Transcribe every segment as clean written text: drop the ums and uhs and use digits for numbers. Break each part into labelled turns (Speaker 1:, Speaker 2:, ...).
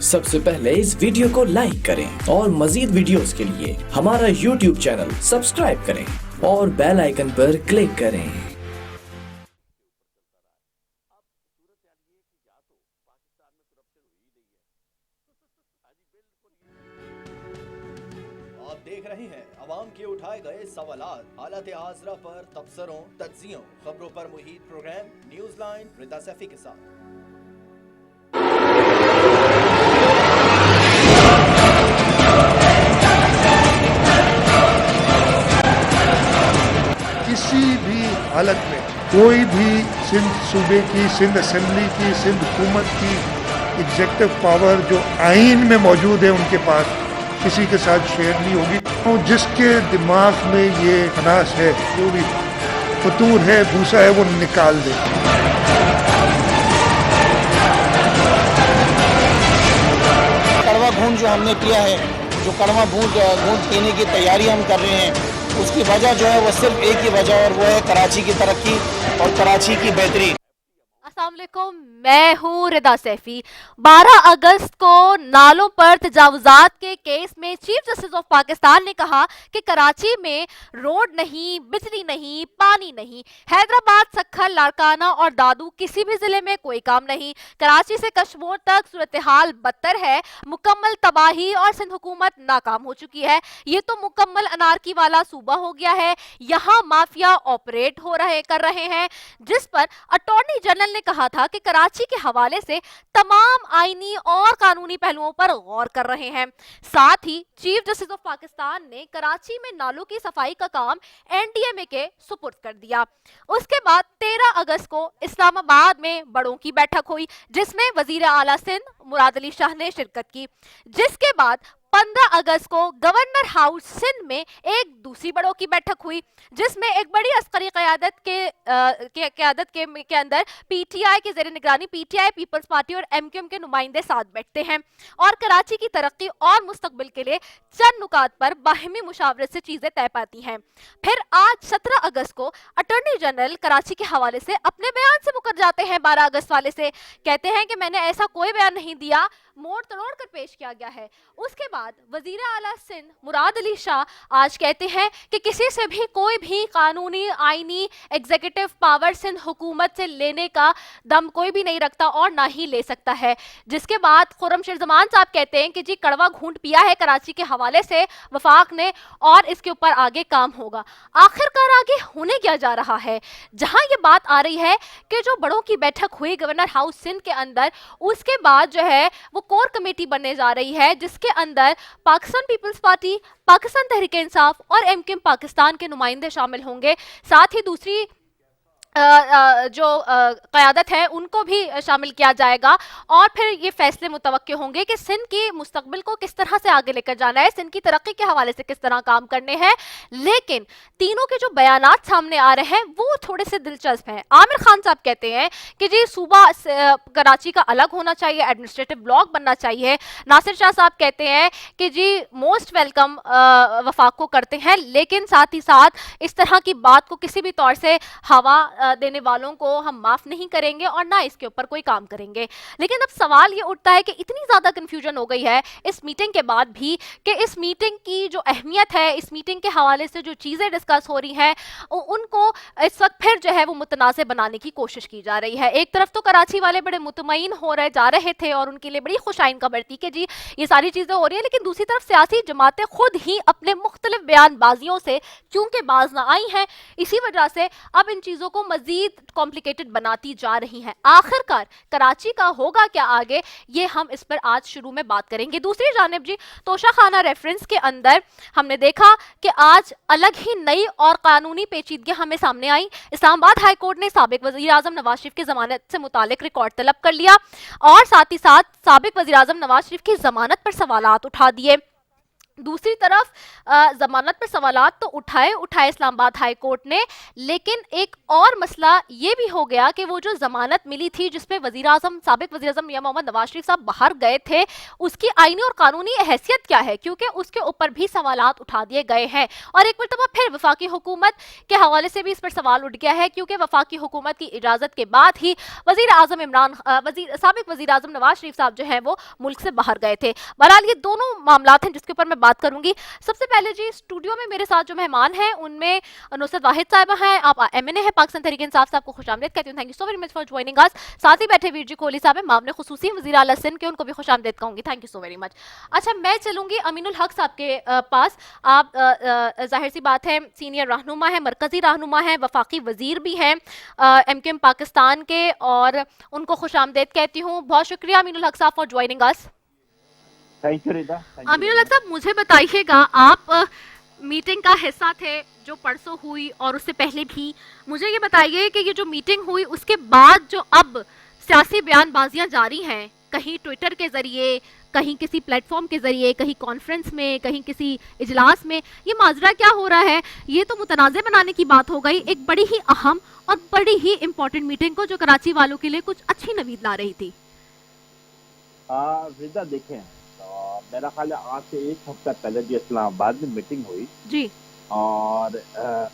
Speaker 1: सबसे पहले इस वीडियो को लाइक करें और मजीद वीडियोस के लिए हमारा YouTube चैनल सब्सक्राइब करें और बेल आइकन पर क्लिक करें।
Speaker 2: आप देख रहे हैं अवाम के उठाए गए सवालात, हालत आजरा पर तबसरों, तज्जियों, खबरों पर मुहित प्रोग्राम न्यूज लाइन रिदा सैफी के साथ।
Speaker 3: किसी भी हालत में कोई भी सिंध सूबे की, सिंध असेंबली की, सिंध हुकूमत की एग्जेक्टिव पावर जो आइन में मौजूद है उनके पास किसी के साथ शेयर नहीं होगी। तो जिसके दिमाग में ये खनास है, जो भी फतूर है, भूसा है, वो निकाल दे।
Speaker 4: कड़वा घूंट जो हमने किया है, जो कड़वा घूंट पीने की तैयारी हम कर रहे हैं, उसकी वजह जो है वो सिर्फ एक ही वजह और वो है कराची की तरक्की और कराची की बेहतरी।
Speaker 5: अस्सलाम वालेकुम, मैं हूँ रिदा सैफी। 12 अगस्त को नालों पर तजावुजात के केस में चीफ जस्टिस ऑफ पाकिस्तान ने कहा कि कराची में रोड नहीं, बिजली नहीं, पानी नहीं। हैदराबाद, सक्खर, लाड़काना और दादू किसी भी जिले में कोई काम नहीं। कराची से कश्मीर तक सूरत हाल बदतर है। मुकम्मल तबाही और सिंध हुकूमत नाकाम हो चुकी है। ये तो मुकम्मल अनारकी वाला सूबा हो गया है। यहाँ माफिया ऑपरेट कर रहे हैं, जिस पर अटॉर्नी जनरल ने कहा था कि कराची के हवाले से तमाम आईनी और कानूनी पहलुओं पर गौर कर रहे हैं। साथ ही चीफ जस्टिस ऑफ पाकिस्तान ने कराची में नालों की सफाई का काम एनडीएमए के सुपुर्द कर दिया। उसके बाद 13 अगस्त को इस्लामाबाद में बड़ों की बैठक हुई, जिसमें वजीर आला सिंध मुराद अली शाह ने शिरकत की। जिसके बाद 15 अगस्त को गवर्नर हाउस सिंध में एक दूसरी बड़ों की बैठक हुई, जिसमें एक बड़ी अस्करी क़यादत के अंदर पीटीआई के ज़ेर निगरानी पीटीआई, पीपल्स पार्टी और एमक्यूएम के नुमाइंदे साथ बैठते हैं और कराची की तरक्की और मुस्तकबिल के लिए चंद नुकात पर बाहिमी मुशावरत से चीजें तय पाती हैं। फिर आज 17 अगस्त को अटॉर्नी जनरल कराची के हवाले से अपने बयान से मुकर जाते हैं। 12 अगस्त वाले से कहते हैं कि मैंने ऐसा कोई बयान नहीं दिया, मोड़ तोड़ कर पेश किया गया है। उसके बाद वजीर आला सिंध मुराद अली शाह आज कहते हैं कि किसी से भी कोई भी कानूनी, आईनी, एग्जीक्यूटिव पावर सिंध हुकूमत से लेने का दम कोई भी नहीं रखता और ना ही ले सकता है। जिसके बाद खुर्रम शेर जमान साहब कहते हैं कि जी कड़वा घूंट पिया है कराची के हवाले से वफाक ने और इसके ऊपर आगे काम होगा। आखिरकार आगे होने क्या जा रहा है? जहां ये बात आ रही है कि जो बड़ों की बैठक हुई गवर्नर हाउस सिंध के अंदर, उसके बाद जो है वो कोर कमेटी बनने जा रही है, जिसके अंदर पाकिस्तान पीपल्स पार्टी, पाकिस्तान तहरीक इंसाफ और एमक्यूएम पाकिस्तान के नुमाइंदे शामिल होंगे। साथ ही दूसरी जो क़यादत है उनको भी शामिल किया जाएगा और फिर ये फैसले मुतवक्के होंगे कि सिंध की मुस्तकबिल को किस तरह से आगे लेकर जाना है, सिंध की तरक्की के हवाले से किस तरह काम करने हैं। लेकिन तीनों के जो बयानात सामने आ रहे हैं वो थोड़े से दिलचस्प हैं। आमिर खान साहब कहते हैं कि जी सूबा कराची का अलग होना चाहिए, एडमिनिस्ट्रेटिव ब्लॉक बनना चाहिए। नासिर शाह साहब कहते हैं कि जी मोस्ट वेलकम वफाक को करते हैं, लेकिन साथ ही साथ इस तरह की बात को किसी भी तौर से हवा देने वालों को हम माफ नहीं करेंगे और ना इसके ऊपर कोई काम करेंगे। लेकिन अब सवाल ये उठता है कि इतनी ज्यादा कंफ्यूजन हो गई है इस मीटिंग के बाद भी कि इस मीटिंग की जो अहमियत है, इस मीटिंग के हवाले से जो चीजें डिस्कस हो रही हैं उनको इस वक्त फिर जो है वो मुतनाज़ बनाने की कोशिश की जा रही है। एक तरफ तो कराची वाले बड़े मुतमईन जा रहे थे और उनके लिए बड़ी खुशाइन खबर थी कि जी ये सारी चीजें हो रही है, लेकिन दूसरी तरफ सियासी जमातें खुद ही अपने मुख्तलिफ बयानबाजियों से चूंकि बाज ना आई हैं, इसी वजह से अब इन चीजों को मजीद कॉम्प्लिकेटेड बनाती जा रही हैं। आखिरकार कराची का होगा क्या आगे, ये हम इस पर आज शुरू में बात करेंगे। दूसरी जानिब जी तोशाखाना रेफरेंस के अंदर हमने देखा कि आज अलग ही नई और कानूनी पेचीदगियां हमें सामने आई। इस्लामाबाद हाई कोर्ट ने साबिक वजीर आजम नवाज शरीफ की जमानत से मुतालिक रिकॉर्ड तलब कर लिया और साथ ही साथ साबिक वजीर आजम नवाज शरीफ की जमानत पर सवालात उठा दिए। दूसरी तरफ जमानत पर सवालात तो उठाए इस्लामाबाद हाई कोर्ट ने, लेकिन एक और मसला ये भी हो गया कि वो जो जमानत मिली थी जिसपे साबिक वज़ीर आज़म मियां मोहम्मद नवाज शरीफ साहब बाहर गए थे, उसकी आईनी और कानूनी हैसियत क्या है, क्योंकि उसके ऊपर भी सवालात उठा दिए गए हैं। और एक मरतबा फिर वफाकी हुकूमत के हवाले से भी इस पर सवाल उठ गया है, क्योंकि वफाकी हुकूमत की इजाज़त के बाद ही साबिक वज़ीर आज़म नवाज शरीफ साहब जो हैं वो मुल्क से बाहर गए थे। बहरहाल ये दोनों मामलात हैं जिसके ऊपर मैं बात करूंगी। सबसे पहले जी स्टूडियो में मेरे साथ जो मेहमान हैं उनमें नुसरत वाहिद साहिबा हैं, आप MNA हैं, पाकिस्तान तहरीक इंसाफ साहब को खुशामदीद कहती हूँ, thank you so very much for joining अस। साथ ही बैठे वीर जी कोहली साहब हैं, मामले खुसूसी वज़ीर आला सिंध के, उनको भी खुशामदीद कहूँगी, thank you so very much. अच्छा, मैं चलूँगी अमीनुल हक साहब के पास। आप जाहिर सी बात है सीनियर रहनुमा है, मरकज़ी रहनुमा है, वफाकी वज़ीर भी हैं MQM पाकिस्तान के, और उनको खुशामदीद कहती हूँ। बहुत शुक्रिया अमीनुल हक साहब for joining us.
Speaker 6: Thank you Rida.
Speaker 5: Aminul Haq साहब, मुझे बताइएगा, आप मीटिंग का हिस्सा थे जो परसों हुई और उससे पहले भी। मुझे ये बताइए कि ये जो मीटिंग हुई उसके बाद जो अब सियासी बयानबाजियां जारी हैं, कहीं ट्विटर के ज़रिए, कहीं किसी प्लेटफॉर्म के ज़रिए, कहीं कॉन्फ्रेंस में, कहीं किसी इजलास में, ये माजरा क्या हो रहा है? ये तो मुतनाज़े बनाने की बात हो गई, एक बड़ी ही अहम और बड़ी ही इम्पोर्टेंट मीटिंग को जो कराची वालों के लिए कुछ अच्छी नवीद ला रही थी।
Speaker 6: रिदा देखें, मेरा ख्याल है आज से एक हफ्ता पहले जो इस्लामाबाद में मीटिंग हुई
Speaker 5: जी,
Speaker 6: और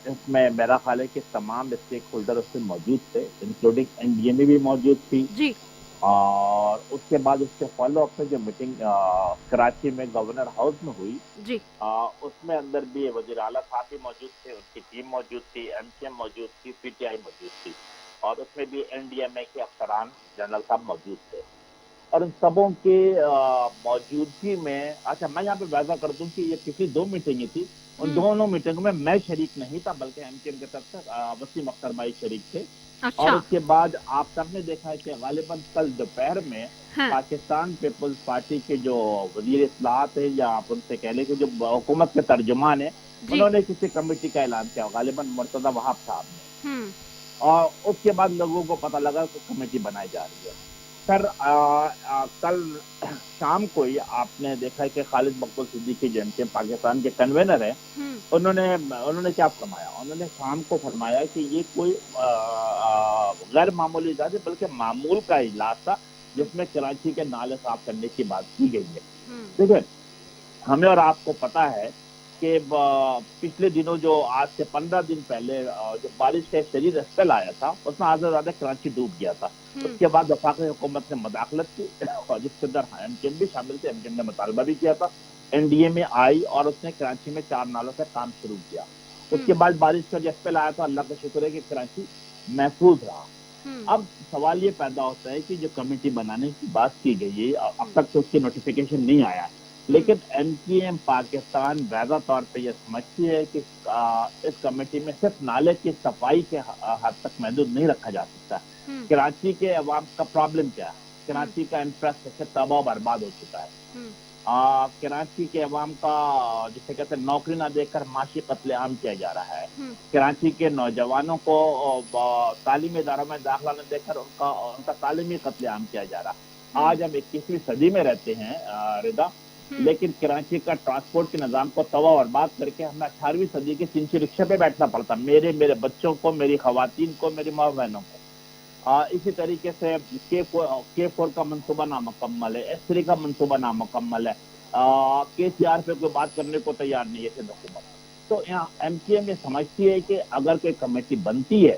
Speaker 6: इसमें मेरा ख्याल है कि तमाम स्टेक होल्डर उसमें मौजूद थे, इंक्लूडिंग NDMA भी मौजूद थी
Speaker 5: जी,
Speaker 6: और उसके बाद उसके फॉलो अप में जो मीटिंग कराची में गवर्नर हाउस में हुई
Speaker 5: जी,
Speaker 6: उसमें अंदर भी वज़ीर आला साहब भी मौजूद थे, उनकी टीम मौजूद थी, MKM मौजूद थी, PTI मौजूद थी और उसमें भी NDMA के अफसरान जनरल साहब मौजूद थे। और इन सबों के मौजूदगी में, अच्छा मैं यहाँ पे वादा कर दूं कि ये किसी दो मीटिंगें थी, उन दोनों मीटिंगों में मैं शरीक नहीं था, बल्कि MKM के तरफ से वसीम अख्तर भाई शरीक थे।
Speaker 5: अच्छा,
Speaker 6: और उसके बाद आप सबने देखा है कि गालिबन कल दोपहर में
Speaker 5: हाँ,
Speaker 6: पाकिस्तान पीपल्स पार्टी के जो वजीर इस्लाहत है या आप उनसे कह लें कि जो हुकूमत के तर्जुमान है,
Speaker 5: जी,
Speaker 6: उन्होंने किसी कमेटी का ऐलान किया, गालिबन मुर्तजा वहाब साहब ने, और उसके बाद लोगों को पता लगा कि कमेटी बनाई जा रही है। सर कल शाम को ही आपने देखा है कि खालिद मकबूल सिद्दीकी जो MKM पाकिस्तान के कन्वेनर है, उन्होंने क्या फरमाया? उन्होंने शाम को फरमाया कि ये कोई गैर मामूली इजलास है, बल्कि मामूल का इजलास था जिसमें कराची के नाले साफ करने की बात की गई है। ठीक है, हमें और आपको पता है कि पिछले दिनों जो आज से 15 दिन पहले जो बारिश का एक शदीद स्पेल आया था, उसमें आधा ज्यादा कराची डूब गया था। उसके बाद वफाकी हुकूमत ने मदाखलत की और जिसके अंदर MKM भी शामिल थे, MKM ने मुतालबा भी किया था, NDMA आई और उसने कराची में 4 नालों से काम शुरू किया। उसके बाद बारिश का जो स्पेल आया था, अल्लाह का शुक्र है कि कराची महफूज रहा। अब सवाल ये पैदा होता है कि जो कमेटी बनाने की बात की गई है, अब तक तो उसकी नोटिफिकेशन नहीं आया, लेकिन MKM पाकिस्तान वाज़ा तौर पे ये समझती है कि इस कमेटी में सिर्फ नाले की सफाई के हद तक महदूद नहीं रखा जा सकता। कराची के अवाम का प्रॉब्लम क्या है? कराची का इंफ्रास्ट्रक्चर तबाह बर्बाद हो चुका है। कराची के अवाम का जिसे कहते हैं नौकरी ना देकर माशी कत्लेआम किया जा रहा है। कराची के नौजवानों को तालीमी इदारों में दाखिला न देकर उनका तालीमी कत्लेआम किया जा रहा है। आज हम 21वीं सदी में रहते हैं रिदा, लेकिन कराची का ट्रांसपोर्ट के निज़ाम को तबाह बर्बाद करके हमें 18वीं सदी के चिंची रिक्शे पे बैठना पड़ता, मेरे बच्चों को, मेरी खवातीन को, मेरी माँ बहनों को। इसी तरीके से K4 का मनसूबा नामुकम्मल है, S3 का मनसूबा नामुकम्मल है, KCR पे कोई बात करने को तैयार नहीं है हुकूमत। तो यहाँ MKM ये समझती है कि अगर कोई कमेटी बनती है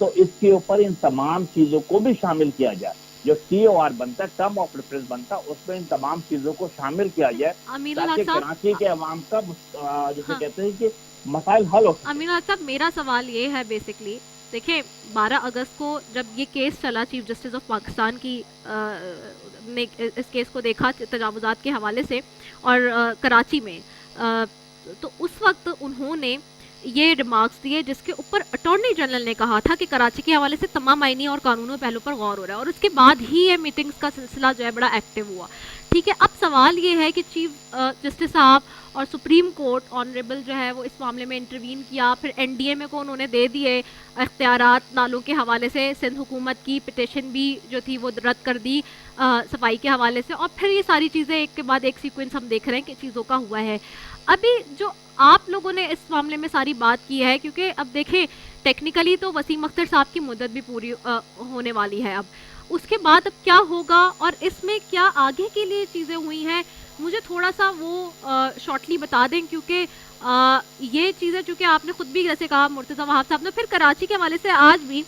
Speaker 6: तो इसके ऊपर इन तमाम चीजों को भी शामिल किया जाए। जो TOR बनता है, टर्म ऑफ रेफरेंस बनता है, उसमें इन तमाम चीजों को शामिल किया जाए ताकि कराची के अवाम का जिसे कहते हैं कि मसाइल हल हो।
Speaker 5: अमीनुल हक साहब, मेरा सवाल ये है बेसिकली, देखिए 12 अगस्त को जब ये केस चला, चीफ जस्टिस ऑफ पाकिस्तान की ने इस केस को देखा तजावुज़ात के हवाले से और कराची में, तो उस वक्त उन्होंने ये रिमार्क्स दिए जिसके ऊपर अटॉर्नी जनरल ने कहा था कि कराची के हवाले से तमाम आईनी और कानूनी पहलू पर गौर हो रहा है, और उसके बाद ही ये मीटिंग्स का सिलसिला जो है बड़ा एक्टिव हुआ। ٹھیک ہے. اب سوال یہ ہے کہ چیف جسٹس صاحب اور سپریم کورٹ آنریبل جو ہے وہ اس معاملے میں انٹروین کیا, پھر این ڈی ایم اے کو انہوں نے دے دیے اختیارات نالوں کے حوالے سے, سندھ حکومت کی پٹیشن بھی جو تھی وہ رد کر دی صفائی کے حوالے سے, اور پھر یہ ساری چیزیں ایک کے بعد ایک سیکوینس ہم دیکھ رہے ہیں کہ چیزوں کا ہوا ہے. ابھی جو آپ لوگوں نے اس معاملے میں ساری بات کی ہے, کیونکہ اب دیکھیں ٹیکنیکلی تو وسیم اختر صاحب کی مدت بھی پوری ہونے والی ہے, اب اس کے بعد اب کیا ہوگا اور اس میں کیا آگے کے لیے چیزیں ہوئی ہیں, مجھے تھوڑا سا وہ شارٹلی بتا دیں, کیونکہ یہ چیزیں چونکہ آپ نے خود بھی جیسے کہا مرتضیٰ وہاب صاحب نے, پھر کراچی کے حوالے سے آج بھی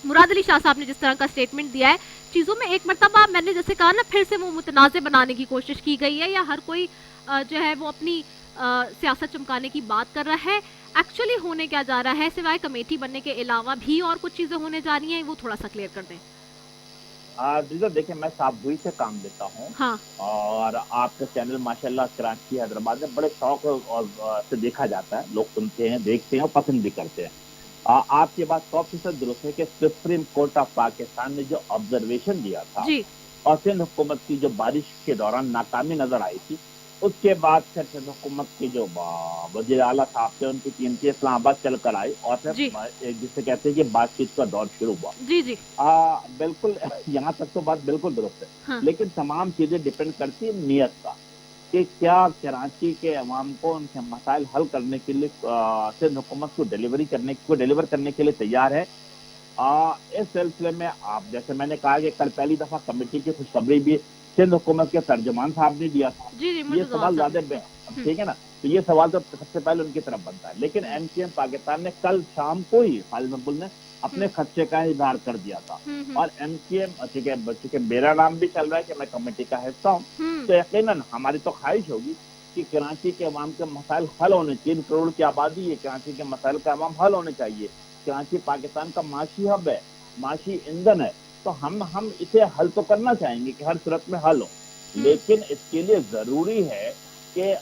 Speaker 5: مراد علی شاہ صاحب نے جس طرح کا اسٹیٹمنٹ دیا ہے, چیزوں میں ایک مرتبہ میں نے جیسے کہا نا پھر سے وہ متنازع بنانے کی کوشش کی گئی ہے, یا ہر کوئی جو ہے وہ اپنی سیاست چمکانے کی بات کر رہا ہے. ایکچولی ہونے کیا جا رہا ہے, سوائے کمیٹی بننے کے علاوہ بھی اور کچھ چیزیں ہونے جا رہی ہیں, وہ تھوڑا سا کلیئر کر دیں.
Speaker 6: دیکھیں میں صاحب گوئی سے کام لیتا ہوں,
Speaker 5: ہاں,
Speaker 6: اور آپ کا چینل ماشاءاللہ کراچی حیدرآباد میں بڑے شوق اور سے دیکھا جاتا ہے, لوگ سنتے ہیں, دیکھتے ہیں اور پسند بھی کرتے ہیں. آپ کی بات 100% درست ہے کہ سپریم کورٹ آف پاکستان نے جو آبزرویشن دیا تھا
Speaker 5: جی,
Speaker 6: اور سندھ حکومت کی جو بارش کے دوران ناکامی نظر آئی تھی, اس کے بعد پھر سندھ حکومت کے جو وزیر اعلیٰ صاحب تھے ان کی ٹیم کی اسلام آباد چل کر آئی, اور پھر
Speaker 5: جی,
Speaker 6: جسے کہتے ہیں کہ بات چیت کا دور شروع ہوا.
Speaker 5: جی, جی,
Speaker 6: بالکل یہاں تک تو بات بالکل درست ہے,
Speaker 5: ہاں,
Speaker 6: لیکن تمام چیزیں ڈپینڈ کرتی ہیں نیت کا, کہ کیا کراچی کے عوام کو ان کے مسائل حل کرنے کے لیے سندھ حکومت کو ڈیلیور کرنے کے لیے تیار ہے. اس سلسلے میں آپ جیسے میں نے کہا کہ کل پہلی دفعہ کمیٹی کی خوشخبری بھی سندھ حکومت کے ترجمان صاحب نے دیا تھا.
Speaker 5: جی, جی,
Speaker 6: یہ سوال زیادہ ٹھیک ہے نا, تو یہ سوال تو سب سے پہلے ان کی طرف بنتا ہے, لیکن ایم کیو ایم پاکستان نے کل شام کو ہی خالد مقبول نے اپنے خدشے کا اظہار کر دیا تھا, اور ایم کیو ایم چونکہ میرا نام بھی چل رہا ہے کہ میں کمیٹی کا حصہ ہوں, تو یقیناً ہماری تو خواہش ہوگی کہ کراچی کے عوام کے مسائل حل ہونے, 3 کروڑ کی آبادی ہے, کراچی کے مسائل کا عوام حل ہونے چاہیے. کراچی پاکستان کا معاشی ہب ہے, معاشی ایندھن ہے, تو ہم اسے حل تو کرنا چاہیں گے کہ ہر صورت میں حل ہو, لیکن اس کے لیے ضروری ہے کہ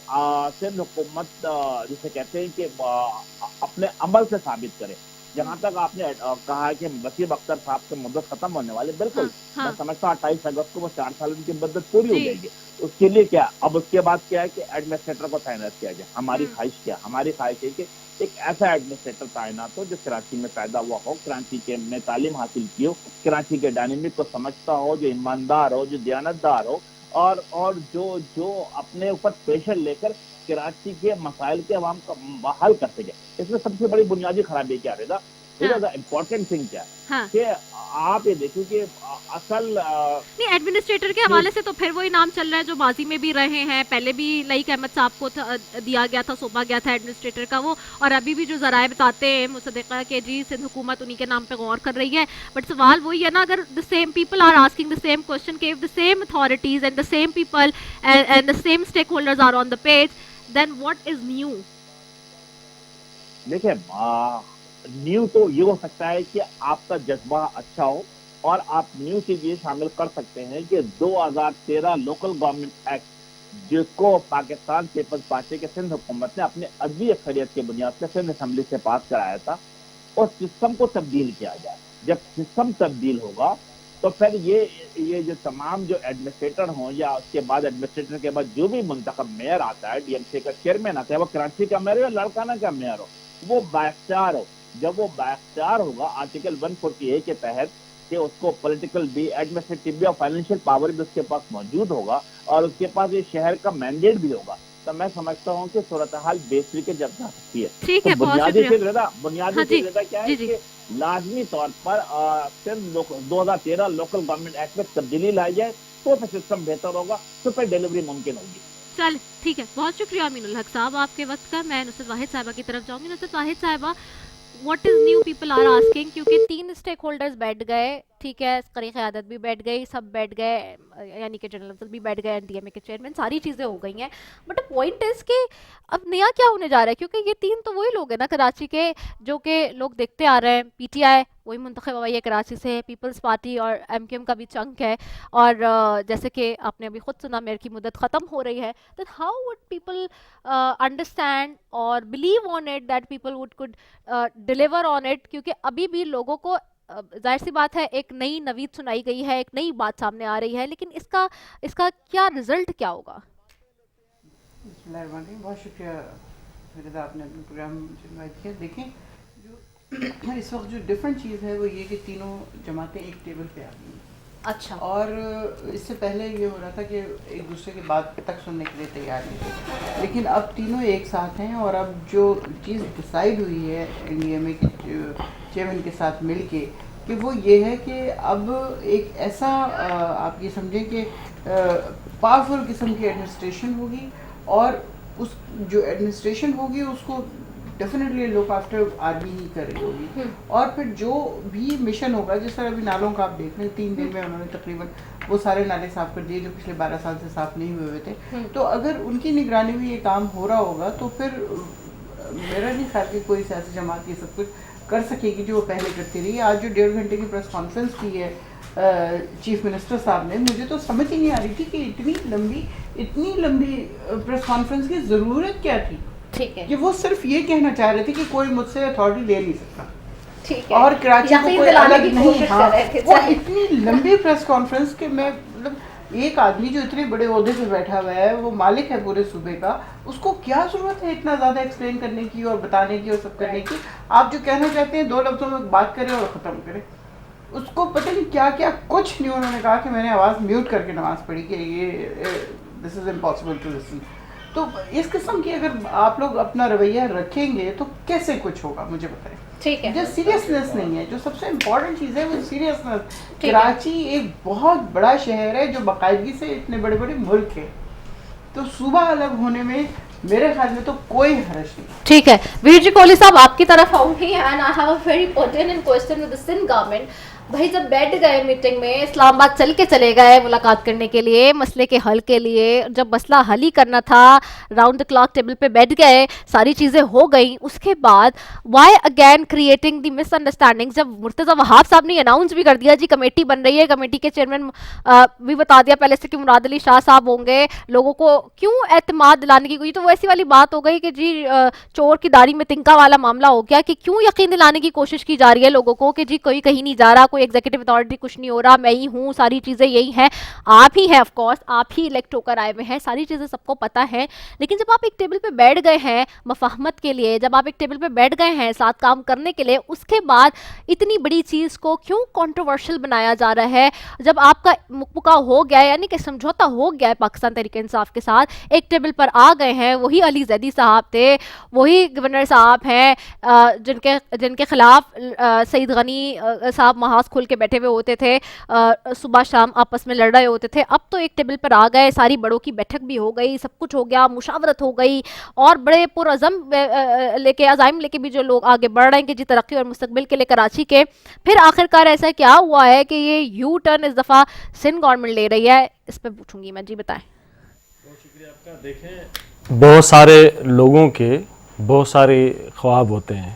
Speaker 6: سندھ حکومت جسے کہتے ہیں کہ اپنے عمل سے ثابت کرے. جہاں تک آپ نے کہا کہ وسیم اختر صاحب سے مدت ختم ہونے والے, بالکل میں سمجھتا ہوں 28 اگست کو وہ 4 سال ان کی مدت پوری ہو جائے گی. اس کے لیے کیا اب اس کے بعد کیا ہے کہ ایڈمنسٹریٹر کو تعینات کیا جائے. ہماری خواہش ہے کہ ایک ایسا ایڈمنسٹریٹر تعینات ہو جو کراچی میں پیدا ہوا ہو, کراچی کے میں تعلیم حاصل کی ہو, کراچی کے ڈائنامک کو سمجھتا ہو, جو ایماندار ہو, جو دیانتدار ہو, اور جو اپنے اوپر پریشر لے کر کراچی کے مسائل کے عوام کا حل کر سکے. اس میں سب سے بڑی بنیادی خرابی کیا رہے گا, امپورٹنٹ تھنگ کیا ہے کہ آپ یہ دیکھیں کہ اصل
Speaker 5: نہیں ایڈمنسٹریٹر کے حوالے سے تو پھر وہی نام چل رہا ہے جو ماضی میں بھی رہے ہیں, پہلے بھی لائق احمد صاحب کو دیا گیا تھا, سونپا گیا تھا ایڈمنسٹریٹر کا وہ, اور ابھی بھی جو ذرائع بتاتے ہیں مصدقہ کہ جی سندھ حکومت انہی کے نام پہ غور کر رہی ہے. بٹ سوال وہی ہے نا, اگر the same people are asking the same question, کہ if the same authorities and the same people and the same stakeholders are on the page, then what is new?
Speaker 6: دیکھیں نیو تو یہ ہو سکتا ہے کہ آپ کا جذبہ اچھا ہو, اور آپ نیو سے یہ شامل کر سکتے ہیں کہ 2013 لوکل گورنمنٹ ایکٹ جس کو پاکستان پیپلز پارٹی کے سندھ حکومت نے اپنے عدوی اکثریت کی بنیاد پہ سندھ اسمبلی سے پاس کرایا تھا, اور سسٹم کو تبدیل کیا جائے. جب سسٹم تبدیل ہوگا تو پھر یہ جو تمام جو ایڈمنسٹریٹر ہوں, یا اس کے بعد ایڈمنسٹریٹر کے بعد جو بھی منتخب میئر آتا ہے, ڈی ایم سی کا چیئرمین آتا ہے, وہ کراچی کا میئر ہو یا لاڑکانہ کا میئر ہو, وہ بااختیار ہو. جب وہ بااختیار ہوگا آرٹیکل 148 کے تحت کہ اس کو پولیٹیکل بھی, ایڈمنسٹریٹو بھی اور فائنینشیل پاور بھی اس کے پاس موجود ہوگا, اور اس کے پاس یہ شہر کا مینڈیٹ بھی ہوگا, تو میں سمجھتا ہوں کہ صورتحال بہتری کے جب جا سکتی ہے.
Speaker 5: ٹھیک ہے,
Speaker 6: بنیادی فکر کیا ہے کہ لازمی طور پر 2013 لوکل گورنمنٹ ایکٹ میں تبدیلی لائی جائے, تو پھر سسٹم بہتر ہوگا, تو پھر ڈیلیوری ممکن ہوگی.
Speaker 5: چل ٹھیک ہے, بہت شکریہ امین الحق صاحب آپ کے وقت کا. میں نصرت واحد صاحبہ کی طرف جاؤں گی. نصرت واحد صاحبہ, what is new people are asking, کیونکہ 3 اسٹیک ہولڈرز بیٹھ گئے, ٹھیک ہے, عسکری قیادت بھی بیٹھ گئی, سب بیٹھ گئے, یعنی کہ جنرل افضل بھی بیٹھ گئے, این ڈی ایم اے کے چیئرمین, ساری چیزیں ہو گئی ہیں. بٹ پوائنٹ از کہ اب نیا کیا ہونے جا رہا ہے, کیونکہ یہ 3 تو وہی لوگ ہیں نا کراچی کے جو کہ لوگ دیکھتے آ رہے ہیں. پی ٹی آئی وہی منتخب ہوئی ہے کراچی سے, پیپلز پارٹی اور ایم کیو ایم کا بھی چنک ہے, اور جیسے کہ آپ نے ابھی خود سنا میئر کی مدت ختم ہو رہی ہے. Then how would people understand اور believe on it that people would could deliver on it, کیونکہ ابھی بھی لوگوں کو ظاہر سی بات ہے ایک نئی نوید سنائی گئی ہے, ایک نئی بات سامنے آ رہی ہے, لیکن اس کا کیا رزلٹ کیا ہوگا؟
Speaker 7: بسم اللہ الرحمن الرحیم. بہت شکریہ رضا, آپ نے اپنے پروگرام انوائٹ کیا. دیکھیں جو اس وقت جو ڈفرینٹ چیز ہے وہ یہ کہ تینوں جماعتیں ایک ٹیبل پہ آ گئی ہیں.
Speaker 5: اچھا.
Speaker 7: اور اس سے پہلے یہ ہو رہا تھا کہ ایک دوسرے کی بات تک سننے کے لیے تیار نہیں تھے, لیکن اب تینوں ایک ساتھ ہیں. اور اب جو چیز ڈیسائیڈ ہوئی ہے این ڈی ایم اے کے چیئرمین کے ساتھ مل کے کہ وہ یہ ہے کہ اب ایک ایسا آپ یہ سمجھیں کہ پاورفل قسم کی ایڈمنسٹریشن ہوگی, اور اس جو ایڈمنسٹریشن ہوگی اس کو ڈیفینیٹلی لک آفٹر آرمی ہی کر رہی ہوگی. اور پھر جو بھی مشن ہوگا, جس طرح ابھی نالوں کا آپ دیکھ لیں 3 دن میں انہوں نے تقریباً وہ سارے نالے صاف کر دیے جو پچھلے 12 سال سے صاف نہیں ہوئے تھے. تو اگر ان کی نگرانی میں یہ کام ہو رہا ہوگا تو پھر میرا نہیں خیال کہ کوئی سیاسی جماعت یہ سب کچھ کر سکے گی جو وہ پہلے کرتی رہی. آج جو 1.5 گھنٹے کی پریس کانفرنس کی ہے چیف منسٹر صاحب نے, مجھے تو سمجھ ہی نہیں آ رہی تھی کہ اتنی لمبی پریس کانفرنس کی ضرورت کیا تھی. ٹھیک ہے, کہ وہ صرف یہ کہنا چاہ رہے تھے کہ کوئی مجھ سے اتھارٹی لے نہیں سکتا. ٹھیک ہے, اور کراچی کو کوئی الگ نہیں. ہاں, وہ اتنی لمبی پریس کانفرنس کہ میں مطلب ایک آدمی جو اتنے بڑے عہدے پہ بیٹھا ہوا ہے, وہ مالک ہے پورے صوبے کا, اس کو کیا ضرورت ہے اتنا زیادہ ایکسپلین کرنے کی اور بتانے کی اور سب کرنے کی. آپ جو کہنا چاہتے ہیں 2 لفظوں میں بات کریں اور ختم کریں. اس کو پتہ نہیں کیا کیا کچھ نہیں. انہوں نے کہا کہ میں نے آواز میوٹ کر کے نماز پڑھی کہ یہ دس از امپاسبل ٹو لسن. تو اس قسم کی اگر آپ لوگ اپنا رویہ رکھیں گے تو کیسے کچھ ہوگا مجھے بتائیں. ٹھیک ہے, جو سیریسنس نہیں ہے, جو سب سے امپورٹنٹ چیز ہے وہ سیریسنس. کراچی ایک بہت بڑا شہر ہے جو باقاعدگی سے اتنے بڑے بڑے ملک ہے, تو صوبہ الگ ہونے میں میرے خیال میں تو کوئی حرج نہیں.
Speaker 5: ٹھیک ہے, ویر جی کوہلی صاحب آپ کی طرف آؤں گی, and I have a very pertinent question with the Sindh government. بھائی جب بیٹھ گئے میٹنگ میں, اسلام آباد چل کے چلے گئے ملاقات کرنے کے لیے, مسئلے کے حل کے لیے, جب مسئلہ حل ہی کرنا تھا راؤنڈ دا کلاک ٹیبل پہ بیٹھ گئے, ساری چیزیں ہو گئیں, اس کے بعد why again creating the misunderstanding. جب مرتضیٰ وہاب صاحب نے اناؤنس بھی کر دیا جی کمیٹی بن رہی ہے, کمیٹی کے چیئرمین بھی بتا دیا پہلے سے کہ مراد علی شاہ صاحب ہوں گے, لوگوں کو کیوں اعتماد دلانے کی کوئی, تو وہ ایسی والی بات ہو گئی کہ جی چور کی داڑھی میں تنکا والا معاملہ ہو گیا کہ کیوں یقین دلانے کی کوشش کی جا رہی ہے لوگوں کو کہ جی کوئی کہیں نہیں جا رہا, کوئی ایگزیکٹو اتھارٹی کچھ نہیں ہو رہا, میں ہی ہوں, ساری چیزیں یہی ہیں, آپ ہی ہیں, آف کورس آپ ہی الیکٹ ہو کر آئے ہوئے ہیں, ساری چیزیں سب کو پتہ ہے. لیکن جب آپ ایک ٹیبل پہ بیٹھ گئے ہیں مفاہمت کے لیے, جب آپ ایک ٹیبل پہ بیٹھ گئے ہیں ساتھ کام کرنے کے لیے, اس کے بعد اتنی بڑی چیز کو کیوں کنٹروورشل بنایا جا رہا ہے؟ جب آپ کا مکمل ہو گیا ہے, یعنی کہ سمجھوتا ہو گیا ہے پاکستان تحریک انصاف کے ساتھ, ایک ٹیبل پر آ گئے ہیں, وہی علی زیدی صاحب تھے, وہی گورنر صاحب ہیں جن کے خلاف سعید غنی صاحب محاذ کھول کے بیٹھے ہوئے ہوتے تھے, صبح شام آپس میں لڑ رہے ہوتے تھے. اب تو ایک ٹیبل پر آ گئے, ساری بڑوں کی بیٹھک بھی ہو گئی, سب کچھ ہو گیا, مشاورت ہو گئی, اور بڑے پرعزم عزائم لے کے بھی جو لوگ آگے بڑھ رہے ہیں کہ جی ترقی اور مستقبل کے لیے کراچی کے. پھر آخر کار ایسا کیا ہوا ہے کہ یہ یو ٹرن اس دفعہ سندھ گورنمنٹ لے رہی ہے؟ اس پہ پوچھوں گی میں, جی بتائیں.
Speaker 8: بہت شکریہ آپ کا. دیکھیں بہت سارے لوگوں کے بہت سارے خواب ہوتے ہیں,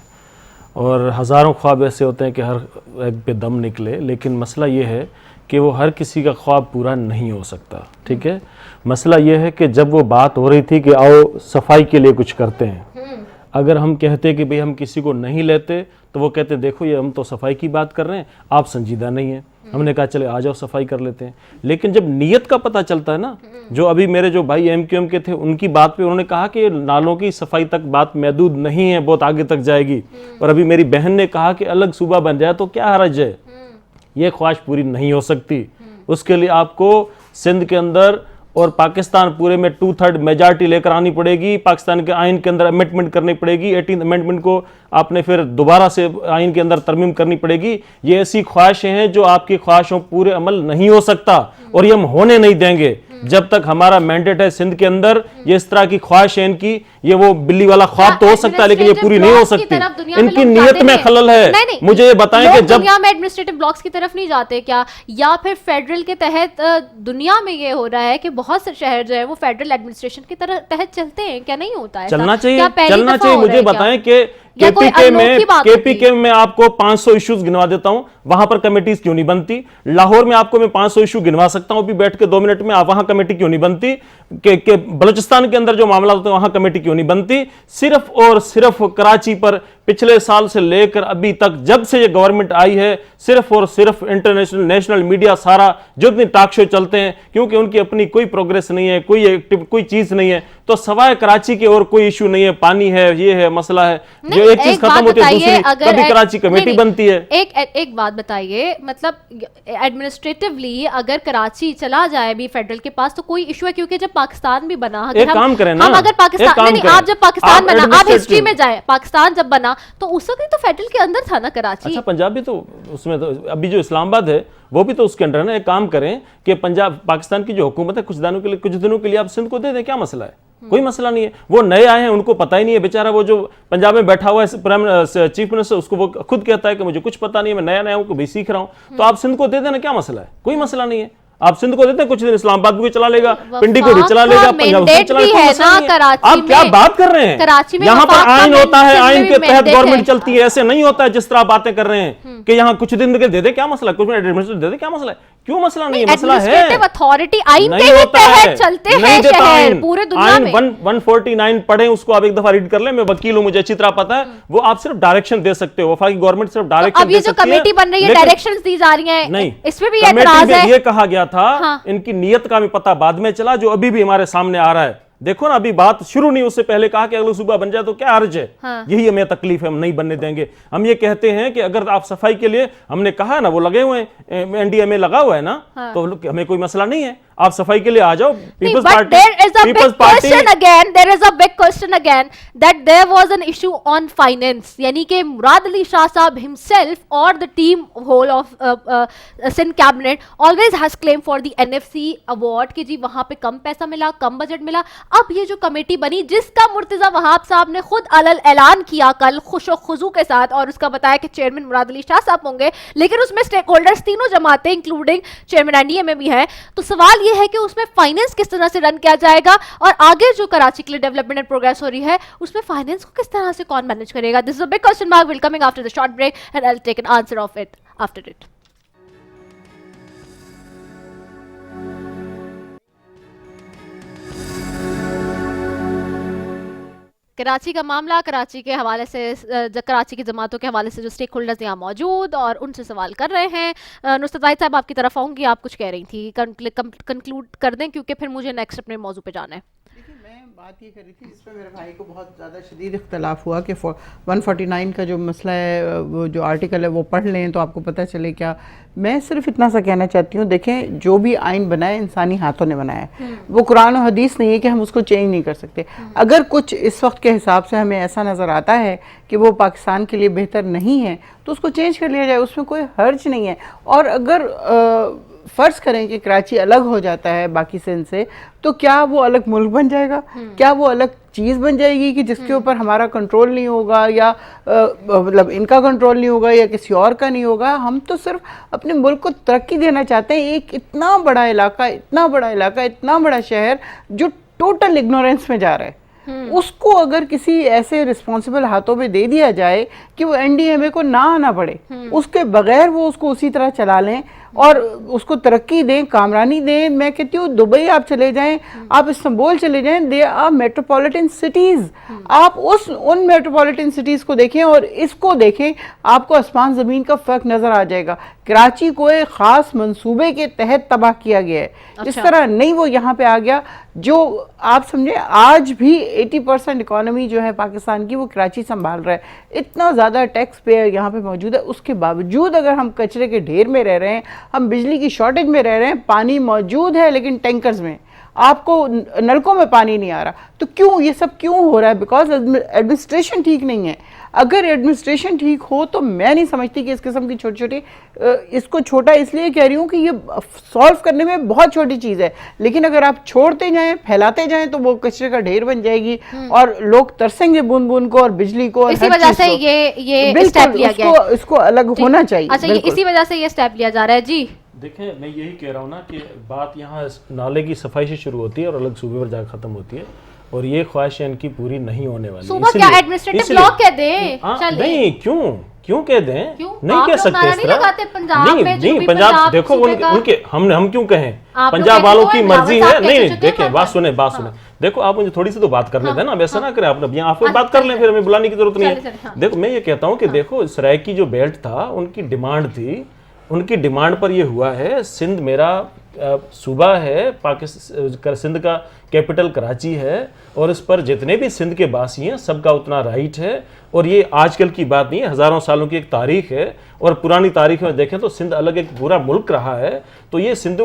Speaker 8: اور ہزاروں خواب ایسے ہوتے ہیں کہ ہر ایک پہ دم نکلے, لیکن مسئلہ یہ ہے کہ وہ ہر کسی کا خواب پورا نہیں ہو سکتا. ٹھیک ہے, مسئلہ یہ ہے کہ جب وہ بات ہو رہی تھی کہ آؤ صفائی کے لیے کچھ کرتے ہیں, اگر ہم کہتے کہ بھئی ہم کسی کو نہیں لیتے تو وہ کہتے دیکھو یہ ہم تو صفائی کی بات کر رہے ہیں, آپ سنجیدہ نہیں ہیں. ہم نے کہا چلے آ جاؤ صفائی کر لیتے ہیں. لیکن جب نیت کا پتہ چلتا ہے نا, جو ابھی میرے جو بھائی ایم کیو ایم کے تھے ان کی بات پہ انہوں نے کہا کہ نالوں کی صفائی تک بات محدود نہیں ہے, بہت آگے تک جائے گی. اور ابھی میری بہن نے کہا کہ الگ صوبہ بن جائے تو کیا حرج ہے. یہ خواہش پوری نہیں ہو سکتی. اس کے لیے آپ کو سندھ کے اندر اور پاکستان پورے میں 2/3 میجارٹی لے کر آنی پڑے گی. پاکستان کے آئین کے اندر امینڈمنٹ کرنی پڑے گی. 18 امینڈمنٹ کو آپ نے پھر دوبارہ سے آئین کے اندر ترمیم کرنی پڑے گی. یہ ایسی خواہشیں ہیں جو آپ کی خواہشوں پورے عمل نہیں ہو سکتا, اور یہ ہم ہونے نہیں دیں گے جب تک ہمارا مینڈیٹ ہے سندھ کے اندر. یہ اس طرح کی خواہش ہے ان کی, یہ وہ بلی والا خواب تو ہو سکتا ہے لیکن یہ پوری نہیں ہو سکتی. ان کی نیت میں خلل ہے. مجھے یہ بتائیں کہ جب
Speaker 5: دنیا میں ایڈمنسٹریٹو بلاکس کی طرف نہیں جاتے کیا, یا پھر فیڈرل کے تحت دنیا میں یہ ہو رہا ہے کہ بہت سے شہر جو ہے وہ فیڈرل ایڈمنسٹریشن کی تحت چلتے ہیں, کیا نہیں ہوتا ہے؟
Speaker 8: چلنا چاہیے. مجھے بتائیں کہ
Speaker 5: या कोई अनोखी बात होती?
Speaker 8: केपीके में आपको 500 इश्यूज गिनवा देता हूं, वहां पर कमेटीज क्यों नहीं बनती? लाहौर में आपको मैं 500 इशू गिनवा सकता हूं अभी बैठ के 2 मिनट में, आप वहां कमेटी क्यों नहीं बनती? के बलूचिस्तान के अंदर जो मामला होते हैं वहां कमेटी क्यों नहीं बनती? सिर्फ और सिर्फ कराची पर पिछले साल से लेकर अभी तक, जब से ये गवर्नमेंट आई है, सिर्फ और सिर्फ इंटरनेशनल नेशनल मीडिया सारा जो इतने टॉक शो चलते हैं, क्योंकि उनकी अपनी कोई प्रोग्रेस नहीं है, कोई चीज नहीं है, तो सवाए कराची के और कोई इशू नहीं है। पानी है, ये है, मसला है, जो एक चीज खत्म होती है दूसरी, कभी कराची कमेटी बनती है।
Speaker 5: एक बात बताइए, मतलब एडमिनिस्ट्रेटिवली अगर कराची चला जाए भी फेडरल के पास तो कोई इशू है, क्योंकि जब पाकिस्तान भी बना,
Speaker 8: एक काम करें ना,
Speaker 5: हम अगर पाकिस्तान नहीं, आप जब पाकिस्तान बना, आप हिस्ट्री में जाए, पाकिस्तान जब बना तो उस वक्त तो फेडरल के अंदर था ना कराची।
Speaker 8: अच्छा, पंजाब भी तो उसमें, तो अभी जो इस्लामाबाद है वो भी तो उसके अंडर है ना। एक काम करें कि पंजाब, पाकिस्तान की जो हुकूमत है, कुछ दिनों के लिए आप सिंध को दे दें, क्या मसला है? कोई मसला नहीं है। वो नए आए हैं, उनको पता ही नहीं है, बेचारा वो जो पंजाब में बैठा हुआ है चीफ मिनिस्टर, उसको वो खुद कहता है कि मुझे कुछ पता नहीं है, मैं नया हूं, भी सीख रहा हूं। तो आप सिंध को दे देना, क्या मसला है? कोई मसला नहीं है। आप सिंध को देते हैं, कुछ दिन इस्लामाबाद को भी चला लेगा, पिंडी को भी चला लेगा, पंजाब को चला लेगा। आप क्या बात कर रहे हैं? यहाँ पर आइन होता है, आइन के तहत गवर्नमेंट चलती है, ऐसे नहीं होता है जिस तरह आप बातें कर रहे हैं कि यहाँ कुछ दिन के दे दे, क्या मसला? कुछ एडमिनिस्ट्रेटिव दे दे, क्या मसला है? क्यों मसला नहीं है? मसला है
Speaker 5: अथॉरिटी आइन के ही तहत चलते हैं शहर पूरे दुनिया में।
Speaker 8: 149 पढ़े, उसको आप एक दफा रीड कर ले, मैं वकील हूं, मुझे अच्छी तरह पता है। वो आप सिर्फ डायरेक्शन दे सकते हो, वफाकी गवर्नमेंट सिर्फ डायरेक्शन
Speaker 5: अब ये जो कमेटी बन रही है, डायरेक्शंस दी जा रही हैं,
Speaker 8: नहीं,
Speaker 5: इसमें भी एतराज है।
Speaker 8: ये कहा गया था, इनकी नीयत का भी पता बाद में चला, जो अभी भी हमारे सामने आ रहा है। देखो ना, अभी बात शुरू नहीं, उससे पहले कहा कि अगले सूबा बन जाए तो क्या अर्ज है? यही हमें तकलीफ है, हम नहीं बनने देंगे। हम ये कहते हैं कि अगर आप सफाई के लिए, हमने कहा है ना, वो लगे हुए हैं, एनडीएमए लगा हुआ है ना, तो हमें कोई मसला नहीं है, आप सफाई के लिए आ जाओ। People's Party,
Speaker 5: People's Party, there is a big question again that there was an issue on finance, यानी कि मुराद अली शाह साहब himself or the team whole of Sindh cabinet always has claimed for the NFC award कि जी वहां पे कम पैसा मिला, कम budget मिला। अब ये जो कमेटी बनी, जिसका मुर्तजा वहाब साहब ने खुद अलल ऐलान किया कल खुशो खुजू के साथ, और उसका बताया कि चेयरमैन मुराद अली शाह साहब होंगे, लेकिन उसमें स्टेक होल्डर्स तीनों जमातें इंक्लूडिंग चेयरमैन एनडीए में भी है। तो सवाल ये है कि उसमें फाइनेंस किस तरह से रन किया जाएगा, और आगे जो कराची के लिए डेवलपमेंट एंड प्रोग्रेस हो रही है, उसमें फाइनेंस को किस तरह से कौन मैनेज करेगा? This is a big question mark, will coming after the short break and I will take an answer of it after it. Karachi का मामला, कराची के हवाले से, कराची की जमातों के हवाले से जो स्टेक होल्डर्स यहाँ मौजूद और उनसे सवाल कर रहे हैं। नुसरत वाहिद साहब, आपकी तरफ आऊँगी, आप कुछ कह रही थी, कंक्लूड कर दें, क्योंकि फिर मुझे नेक्स्ट अपने मौजू पे जाना है।
Speaker 7: देखिए, मैं बात ये कर रही थी, जिसमें मेरे भाई को बहुत ज़्यादा शदीद इख्तलाफ हुआ कि 149 का जो मसला है, वो जो आर्टिकल है वो पढ़ लें तो आपको पता चले क्या। मैं सिर्फ इतना सा कहना चाहती हूँ, देखें, जो भी आइन बनाए इंसानी हाथों ने बनाया है, वो कुरान और हदीस नहीं है कि हम उसको चेंज नहीं कर सकते। अगर कुछ इस वक्त के हिसाब से हमें ऐसा नज़र आता है कि वो पाकिस्तान के लिए बेहतर नहीं है, तो उसको चेंज कर लिया जाए, उसमें कोई हर्ज नहीं है। और अगर फ़र्ज़ करें कि कराची अलग हो जाता है बाकी सिंध से, तो क्या वो अलग मुल्क बन जाएगा? क्या वो अलग चीज़ बन जाएगी कि जिसके ऊपर हमारा कंट्रोल नहीं होगा, या मतलब इनका कंट्रोल नहीं होगा, या किसी और का नहीं होगा? हम तो सिर्फ अपने मुल्क को तरक्की देना चाहते हैं। एक इतना बड़ा इलाका, इतना बड़ा शहर जो टोटल इग्नोरेंस में जा रहा है, उसको अगर किसी ऐसे रिस्पॉन्सिबल हाथों में दे दिया जाए कि वो एनडीएमए को ना आना पड़े, उसके बगैर वो उसको उसी तरह चला लें और उसको तरक्की दें, कामरानी दें। मैं कहती हूँ, दुबई आप चले जाएं, आप इस्तांबुल चले जाएं, दे आर मेट्रोपॉलिटन सिटीज़। आप उन मेट्रोपॉलिटन सिटीज़ को देखें और इसको देखें, आपको आसमान ज़मीन का फ़र्क नज़र आ जाएगा। कराची को एक ख़ास मंसूबे के तहत तबाह किया गया है। इस तरह नहीं वो यहाँ पे आ गया। जो आप समझे, आज भी 80% इकॉनमी जो है पाकिस्तान की, वो कराची संभाल रहा है। इतना ज़्यादा टैक्स पेयर यहाँ पे मौजूद है, उसके बावजूद अगर हम कचरे के ढेर में रह रहे हैं, हम बिजली की शॉर्टेज में रह रहे हैं, पानी मौजूद है लेकिन टैंकर्स में, आपको नलकों में पानी नहीं आ रहा, तो क्यों ये सब क्यों हो रहा है? बिकॉज एडमिनिस्ट्रेशन ठीक नहीं है। अगर एडमिनिस्ट्रेशन ठीक हो तो मैं नहीं समझती कि इस किस्म की छोटी छोटी, इसको छोटा इसलिए कह रही हूँ कि ये सॉल्व करने में बहुत छोटी चीज़ है, लेकिन अगर आप छोड़ते जाएं, फैलाते जाएं, तो वो कचरे का ढेर बन जाएगी और लोग तरसेंगे बूंद बूंद को और बिजली को।
Speaker 5: इसी वजह से ये स्टेप लिया गया है,
Speaker 7: इसको अलग होना चाहिए।
Speaker 5: अच्छा, इसी वजह से ये स्टेप लिया जा रहा है। जी
Speaker 8: देखें, मैं यही कह रहा हूँ ना कि बात यहाँ नाले की सफाई से शुरू होती है और अलग सूबे पर जाकर ख़त्म होती है। اور یہ خواہشیں ان کی پوری نہیں ہونے والی.
Speaker 5: صوبہ کیا ایڈمنسٹریٹو بلاک کہہ دیں؟
Speaker 8: نہیں, کیوں کہہ دیں, نہیں کہہ سکتے اس طرح. نہیں, پنجاب دیکھو ان کے ہم کیوں کہیں, پنجاب والوں کی مرضی ہے. نہیں دیکھیں, بات سنیں. دیکھو آپ مجھے تھوڑی سی تو بات کرنے دیں نا, اب ایسا نہ کریں آپ یہاں آپ بات کر لیں, پھر ہمیں بلانے کی ضرورت نہیں ہے. دیکھو میں یہ کہتا ہوں کہ دیکھو سرائیکی جو بیلٹ تھا ان کی ڈیمانڈ تھی, ان کی ڈیمانڈ پر یہ ہوا ہے. سندھ میرا صوبہ ہے, سندھ کا کیپٹل کراچی ہے, اور اس پر جتنے بھی سندھ کے باسی ہیں سب کا اتنا رائٹ ہے. اور یہ آج کل کی بات نہیں ہے, ہزاروں سالوں کی ایک تاریخ ہے, اور پرانی تاریخ میں دیکھیں تو سندھ الگ ایک پورا ملک رہا ہے. تو یہ سندھ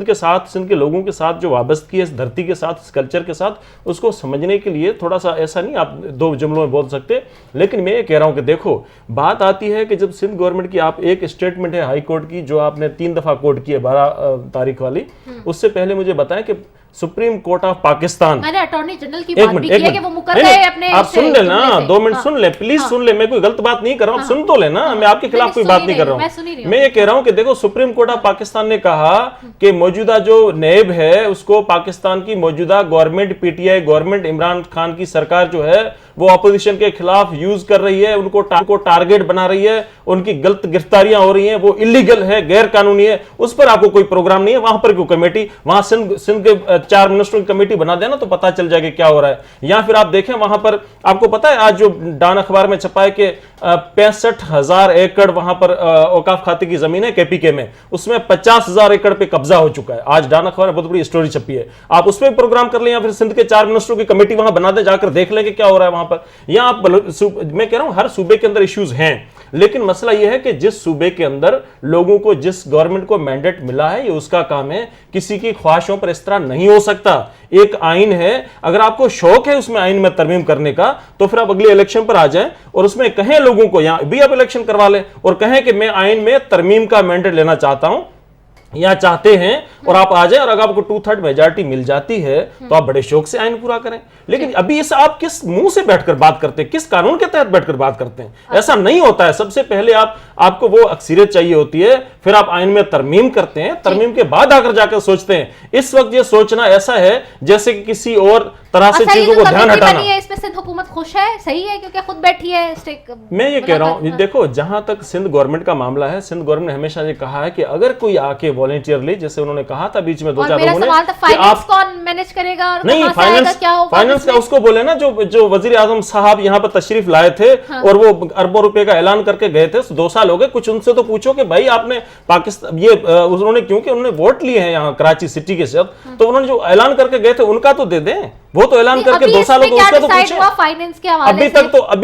Speaker 8: کے ساتھ, سندھ کے لوگوں کے ساتھ جو وابستگی ہے اس دھرتی کے ساتھ, اس کلچر کے ساتھ, اس کو سمجھنے کے لیے تھوڑا سا ایسا نہیں آپ دو جملوں میں بول سکتے. لیکن میں یہ کہہ رہا ہوں کہ دیکھو بات آتی ہے کہ جب سندھ گورنمنٹ کی آپ ایک اسٹیٹمنٹ ہے ہائی کورٹ کی جو آپ نے 3 دفعہ کوٹ کی ہے 12 تاریخ والی, اس سے پہلے مجھے بتائیں کہ سپریم کورٹ آف پاکستان,
Speaker 5: میں نے اٹارنی جنرل کی بات بھی کی ہے کہ وہ مکر گئے اپنے,
Speaker 8: آپ سن لیں نا, 2 منٹ سن لیں پلیز, سن لیں. میں کوئی غلط بات نہیں کر رہا ہوں, سن تو لیں نا, میں آپ کے خلاف کوئی بات نہیں کر رہا ہوں. میں یہ کہہ رہا ہوں کہ دیکھو سپریم کورٹ آف پاکستان نے کہا کہ موجودہ جو نیب ہے اس کو پاکستان کی موجودہ government P T I government Imran Khan کی سرکار جو ہے وہ اپوزیشن کے خلاف یوز کر رہی ہے, ان کو ٹارگیٹ بنا رہی ہے, ان کی غلط گرفتاریاں ہو رہی ہیں, وہ انلیگل ہے, غیر قانونی ہے. اس پر آپ کو کوئی پروگرام نہیں ہے, وہاں پر کوئی کمیٹی, وہاں سندھ کے 4 منسٹروں کی کمیٹی بنا دینا تو پتہ چل جائے گا کیا ہو رہا ہے. یا پھر آپ دیکھیں وہاں پر آپ کو پتہ ہے آج جو ڈان اخبار میں چھپا ہے کہ 65,000 ایکڑ وہاں پر اوقاف کھاتے کی زمین ہے کے پی کے میں, اس میں 50,000 ایکڑ پہ قبضہ ہو چکا ہے. آج ڈان اخبار میں بہت بڑی اسٹوری چھپی ہے, آپ اس پہ پروگرام کر لیں یا پھر سندھ کے 4 منسٹروں کی کمیٹی وہاں بنا دیں, جا کر دیکھ لیں کہ کیا ہو رہا ہے وہاں پر. یا آپ میں کہہ رہا ہوں ہر صوبے کے اندر ایشوز ہیں, لیکن مسئلہ یہ ہے کہ جس صوبے کے اندر لوگوں کو جس گورنمنٹ کو مینڈیٹ ملا ہے یہ اس کا کام ہے, کسی کی خواہشوں پر اس طرح نہیں ہو سکتا. ایک آئین ہے, اگر آپ کو شوق ہے اس میں آئین میں ترمیم کرنے کا تو پھر آپ اگلی الیکشن پر آ جائیں اور اس میں کہیں لوگوں کو, یہاں بھی آپ الیکشن کروا لیں اور کہیں کہ میں آئین میں ترمیم کا مینڈیٹ لینا چاہتا ہوں یا چاہتے ہیں, اور آپ آ جائیں, اور اگر آپ کو 2/3 میجارٹی مل جاتی ہے تو آپ بڑے شوق سے آئین پورا کریں. لیکن ابھی اس آپ کس منہ سے بیٹھ کر بات کرتے ہیں, کس قانون کے تحت بیٹھ کر بات کرتے ہیں؟ ایسا نہیں ہوتا ہے. سب سے پہلے آپ کو وہ اکثریت چاہیے ہوتی ہے, پھر آپ آئین میں ترمیم کرتے ہیں, ترمیم کے بعد آ کر جا کر سوچتے ہیں. اس وقت یہ سوچنا ایسا ہے جیسے کہ کسی اور طرح سے چیزوں کو دھیان ہٹانا.
Speaker 5: اس میں سندھ حکومت خوش ہے, صحیح ہے, کیونکہ خود بیٹھی ہے.
Speaker 8: میں یہ کہہ رہا ہوں دیکھو جہاں تک سندھ گورنمنٹ کا معاملہ ہے, سندھ گورنمنٹ نے ہمیشہ یہ کہا ہے کہ اگر کوئی آ کے والنٹیئرلی, جیسے انہوں نے کہا تھا بیچ میں 2-4 لوگوں نے,
Speaker 5: فائنانس کون مینیج کرے گا,
Speaker 8: نہیں فائنانس کا اس کو بولے نا جو وزیر اعظم صاحب یہاں پر تشریف لائے تھے اور وہ اربوں روپے کا اعلان کر کے گئے تھے, 2 سال ہو گئے, کچھ ان سے تو پوچھو کہ بھائی آپ نے پاکستان یہ انہوں نے, کیونکہ انہوں نے ووٹ لیے ہیں یہاں کراچی سٹی کے ساتھ, تو انہوں نے جو اعلان کر کے گئے تھے ان کا تو دے دیں, وہ تو اعلان کر کے 2 سالوں کو اس کا تو پوچھیں. ابھی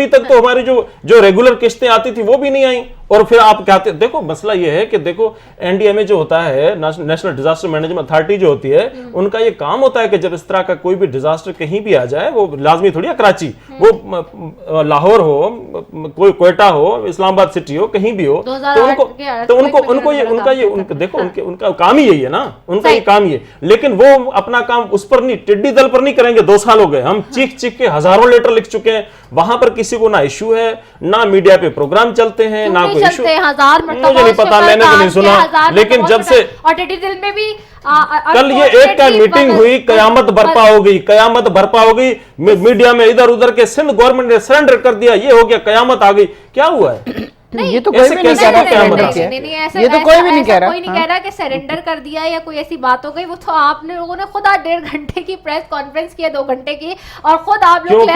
Speaker 8: تک تو ہماری جو ریگولر قسطیں آتی تھی وہ بھی نہیں آئیں. اور پھر آپ کہتے دیکھو مسئلہ یہ ہے کہ دیکھو این ڈی ایم اے جو ہوتا ہے, نیشنل ڈیزاسٹر مینجمنٹ اتھارٹی جو ہوتی ہے, ان کا یہ کام ہوتا ہے کہ جب اس طرح کا کوئی بھی ڈیزاسٹر کہیں بھی آ جائے, وہ لازمی تھوڑی ہے کراچی, وہ لاہور ہو, کوئی کوئٹہ ہو, اسلام آباد سٹی ہو, کہیں بھی ہو, تو ان کا کام ہی یہی ہے نا, ان کا یہ کام ہی ہے. لیکن وہ اپنا کام اس پر نہیں, ٹڈی دل پر نہیں کریں گے. 2 سال ہو گئے, ہم چیخ کے ہزاروں لیٹر لکھ چکے ہیں, وہاں پر کسی کو نہ ایشو ہے, نہ میڈیا پہ پروگرام چلتے ہیں, نہ کوئی ایشو. مجھے نہیں پتا, میں نے تو نہیں سنا, لیکن جب سے کل یہ ایک کا میٹنگ ہوئی, قیامت برپا ہو گئی, میڈیا میں ادھر ادھر کے سندھ گورنمنٹ نے سرنڈر کر دیا, یہ ہو گیا, قیامت آ گئی. کیا ہوا ہے؟
Speaker 7: یہ تو کوئی بھی نہیں کہہ رہا, یہ تو کوئی بھی نہیں کہہ رہا,
Speaker 5: کوئی نہیں کہہ رہا کہ سرنڈر کر دیا یا کوئی ایسی بات ہو گئی. وہ تو آپ نے لوگوں نے خود 1.5 گھنٹے کی پریس کانفرنس کی ہے, 2 گھنٹے کی, اور خود آپ لوگ